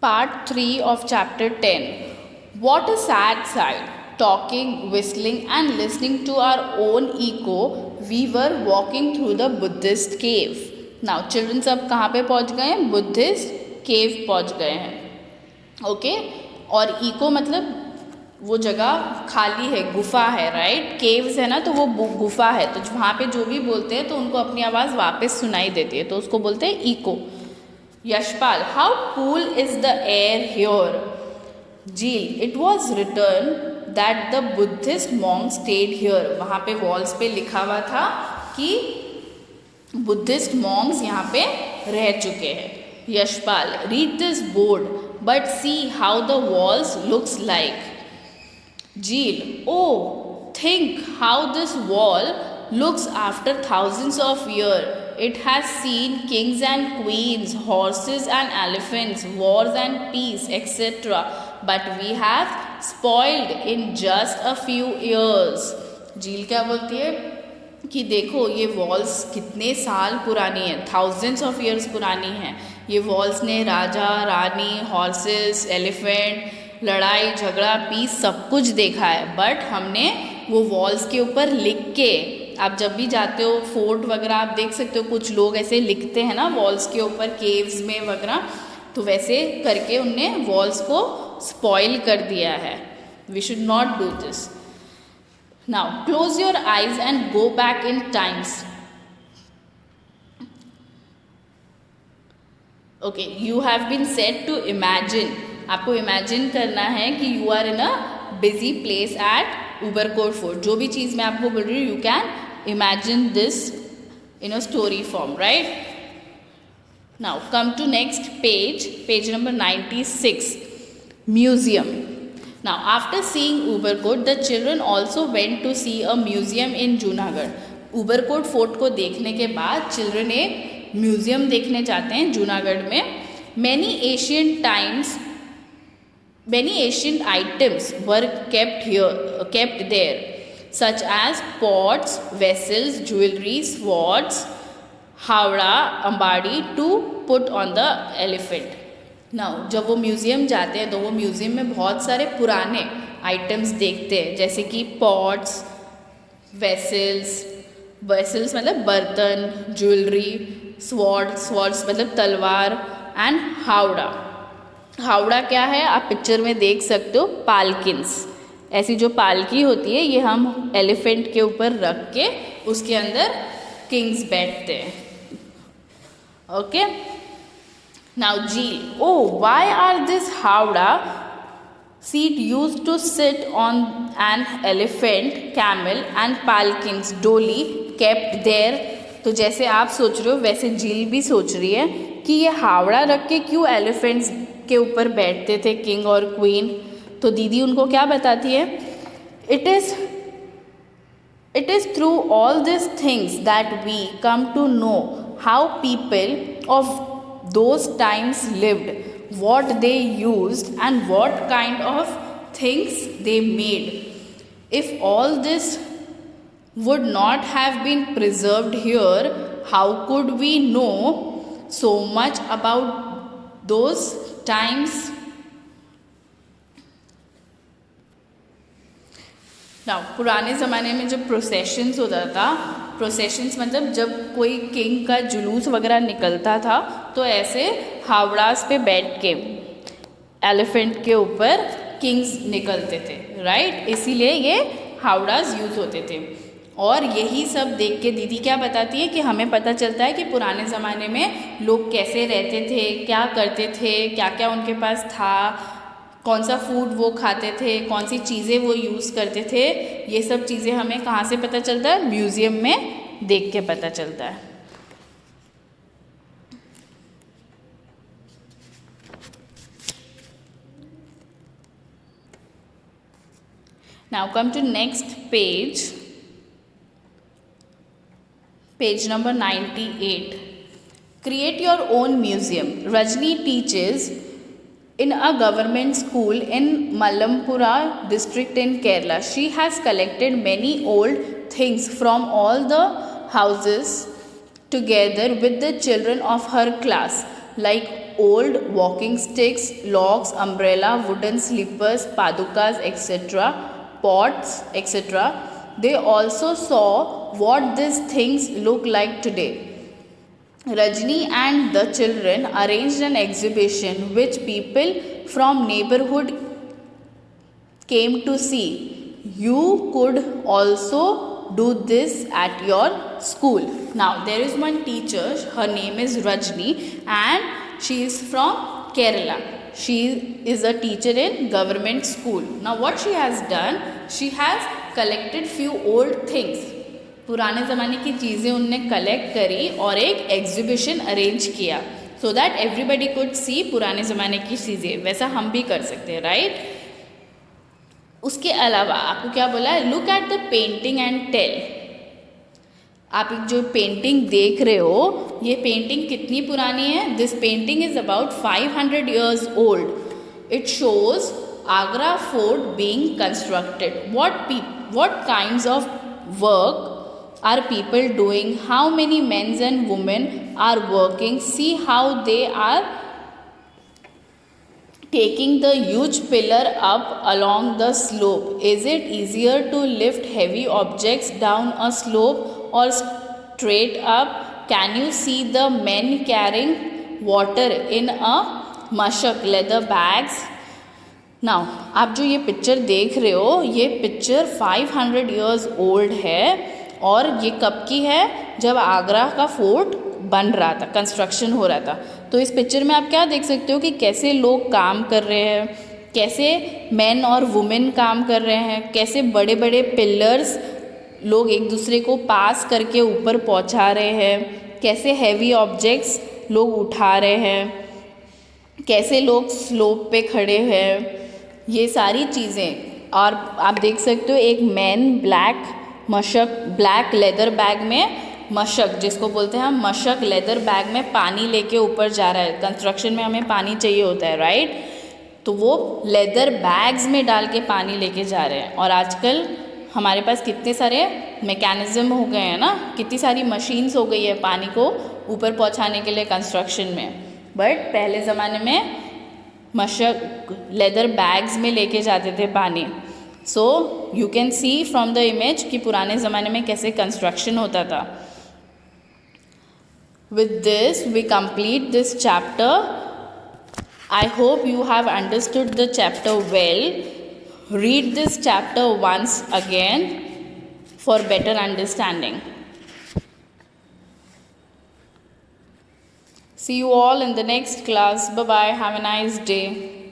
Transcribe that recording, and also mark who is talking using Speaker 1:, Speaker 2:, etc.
Speaker 1: Part 3 of Chapter 10. What a sad sight! Talking, whistling, and listening to our own echo, we were walking through the Buddhist cave. Now, children सब कहाँ पे पहुँच गए हैं? Buddhist cave पहुँच गए हैं. ओके और इको मतलब वो जगह खाली है, गुफा है, राइट. केव्स है ना, तो वो गुफा है, तो वहाँ पे जो भी बोलते हैं तो उनको अपनी आवाज़ वापस सुनाई देती है, तो उसको बोलते हैं echo. Yashpal, how cool is the air here. जील, it was written that the Buddhist monk stayed here. वहाँ पे वॉल्स पे लिखा हुआ था कि बुद्धिस्ट मॉन्क्स यहाँ पे रह चुके हैं. Yashpal, read this board but see how the walls looks like. Jeel, oh, think how this wall looks after thousands of years. It has seen kings and queens, horses and elephants, wars and peace, etc. But we have spoiled in just a few years. Jeel क्या बोलती है कि देखो ये walls कितने साल पुरानी है, थाउजेंड्स ऑफ ईयर्स पुरानी हैं. ये वॉल्स ने राजा रानी, हॉर्सेस, एलिफेंट, लड़ाई झगड़ा पीस सब कुछ देखा है, बट हमने वो वॉल्स के ऊपर लिख के, आप जब भी जाते हो फोर्ट वगैरह आप देख सकते हो कुछ लोग ऐसे लिखते हैं ना वॉल्स के ऊपर केव्स में वगैरह, तो वैसे करके उनने वॉल्स को स्पॉइल कर दिया है. We should not do this. Now close your eyes and go back in times. Okay, you have been said to imagine. आपको इमेजिन करना है कि you are in a busy place at Uparkot fort. जो भी चीज़ मैं आपको बोल रही हूँ, you can imagine this in a story form, right. Now come to next page, page number 96, museum. Now after seeing Uparkot the children also went to see a museum in Junagadh. Uparkot fort को देखने के बाद चिल्ड्रन एक museum देखने जाते हैं जूनागढ़ में. Many ancient items were kept there, such as pots, vessels, jewelry, swords, howdah, ambadi to put on the elephant. Now, जब वो म्यूज़ियम जाते हैं तो वो म्यूज़ियम में बहुत सारे पुराने आइटम्स देखते हैं, जैसे कि पॉट्स, वेसल्स मतलब बर्तन, ज्वेलरी, स्वॉर्ड्स मतलब तलवार, एंड हावड़ा क्या है आप पिक्चर में देख सकते हो, पालकिन्स. ऐसी जो पालकी होती है ये हम एलिफेंट के ऊपर रख के उसके अंदर किंग्स बैठते हैं. ओके. नाउ जील, oh why are this howdah seat used to sit on an elephant, camel and palanquins doli kept there. तो जैसे आप सोच रहे हो वैसे जील भी सोच रही है कि ये हावड़ा रख के क्यों एलिफेंट्स के ऊपर बैठते थे किंग और क्वीन. तो दीदी उनको क्या बताती है, it is through all this things that we come to know how people of those times lived, what they used and what kind of things they made. If all this would not have been preserved here, how could we know so much about those times? Now, पुराने ज़माने में जब processions होता था, processions मतलब जब कोई king का जुलूस वगैरह निकलता था तो ऐसे हावड़ास पे बैठ के एलिफेंट के ऊपर किंग्स निकलते थे, राइट. इसीलिए ये हावड़ास यूज़ होते थे. और यही सब देख के दीदी क्या बताती है कि हमें पता चलता है कि पुराने ज़माने में लोग कैसे रहते थे, क्या करते थे, क्या क्या उनके पास था, कौन सा फूड वो खाते थे, कौन सी चीज़ें वो यूज़ करते थे. ये सब चीज़ें हमें कहाँ से पता चलता है, म्यूज़ियम में देख के पता चलता है. Now come to next page, page number 98. Create your own museum. Rajni teaches in a government school in Mallampura district in Kerala. She has collected many old things from all the houses together with the children of her class. like old walking sticks, logs, umbrella, wooden slippers, padukas, etc., pots, etc. They also saw what these things look like today. Rajni and the children arranged an exhibition which people from neighborhood came to see. You could also do this at your school. Now there is one teacher, her name is Rajni, and she is from Kerala. She is a teacher in government school. Now what she has done, she has collected few old things. पुराने ज़माने की चीज़ें उनने collect करी और एक exhibition arrange किया so that everybody could see पुराने ज़माने की चीज़ें. वैसा हम भी कर सकते हैं, राइट? उसके अलावा आपको क्या बोला है, look at the painting and tell. आप जो पेंटिंग देख रहे हो, ये पेंटिंग कितनी पुरानी है? This painting is about 500 years old. It shows Agra fort being constructed. what kinds of work are people doing? How many men and women are working? See how they are taking the huge pillar up along the slope. Is it easier to lift heavy objects down a slope or straight up? Can you see the men carrying water in a mashak leather bags? Now आप जो ये picture देख रहे हो, ये picture 500 years old है और ये कब की है? जब आगरा का फोर्ट बन रहा था, कंस्ट्रक्शन हो रहा था. तो इस पिक्चर में आप क्या देख सकते हो कि कैसे लोग काम कर रहे हैं, कैसे मेन और वुमेन काम कर रहे हैं, कैसे बड़े बड़े पिलर्स लोग एक दूसरे को पास करके ऊपर पहुंचा रहे हैं, कैसे हैवी ऑब्जेक्ट्स लोग उठा रहे हैं, कैसे लोग स्लोप पे खड़े हैं, ये सारी चीज़ें. और आप देख सकते हो एक मैन ब्लैक लेदर बैग में मशक, जिसको बोलते हैं हम मशक, लेदर बैग में पानी लेके ऊपर जा रहा है. कंस्ट्रक्शन में हमें पानी चाहिए होता है, राइट? तो वो लेदर बैग्स में डाल के पानी लेके जा रहे हैं. और आजकल हमारे पास कितने सारे मैकेनिज्म हो गए हैं ना, कितनी सारी मशीन्स हो गई है पानी को ऊपर पहुंचाने के लिए कंस्ट्रक्शन में. बट पहले ज़माने में मशक लेदर बैग्स में लेके जाते थे पानी. So you can see from the image कि पुराने ज़माने में कैसे कंस्ट्रक्शन होता था. With this, we complete this chapter. I hope you have understood the chapter well. Read this chapter once again for better understanding. See you all in the next class. Bye bye. Have a nice day.